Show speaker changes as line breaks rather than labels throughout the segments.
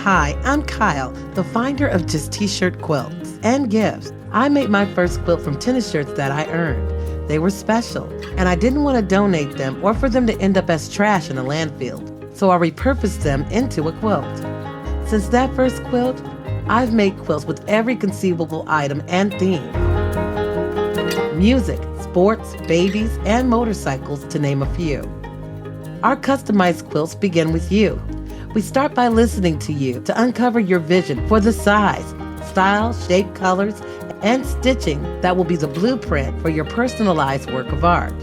Hi, I'm Kyle, the finder of Just T-shirt quilts and gifts. I made my first quilt from tennis shirts that I earned. They were special, and I didn't want to donate them or for them to end up as trash in a landfill, so I repurposed them into a quilt. Since that first quilt, I've made quilts with every conceivable item and theme. Music, sports, babies, and motorcycles, to name a few. Our customized quilts begin with you. We start by listening to you to uncover your vision for the size, style, shape, colors, and stitching that will be the blueprint for your personalized work of art.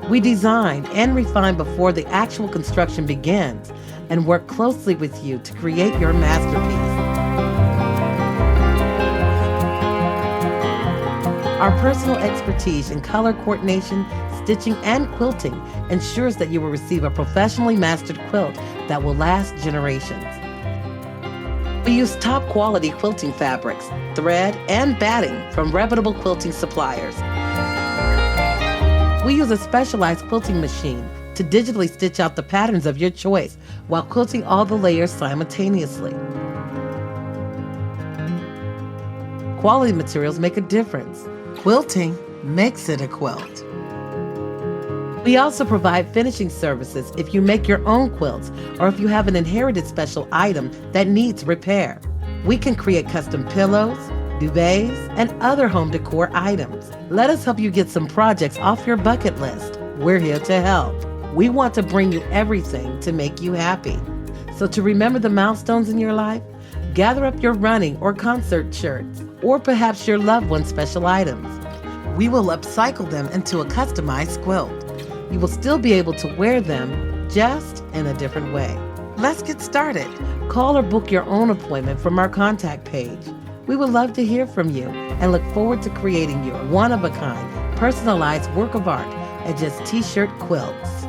We design and refine before the actual construction begins and work closely with you to create your masterpiece. Our personal expertise in color coordination, stitching, and quilting ensures that you will receive a professionally mastered quilt that will last generations. We use top quality quilting fabrics, thread, and batting from reputable quilting suppliers. We use a specialized quilting machine to digitally stitch out the patterns of your choice while quilting all the layers simultaneously. Quality materials make a difference. Quilting makes it a quilt. We also provide finishing services if you make your own quilts or if you have an inherited special item that needs repair. We can create custom pillows, duvets, and other home decor items. Let us help you get some projects off your bucket list. We're here to help. We want to bring you everything to make you happy. So to remember the milestones in your life, gather up your running or concert shirts, or perhaps your loved one's special items. We will upcycle them into a customized quilt. You will still be able to wear them, just in a different way. Let's get started. Call or book your own appointment from our contact page. We would love to hear from you and look forward to creating your one-of-a-kind, personalized work of art at Just T-shirt Quilts.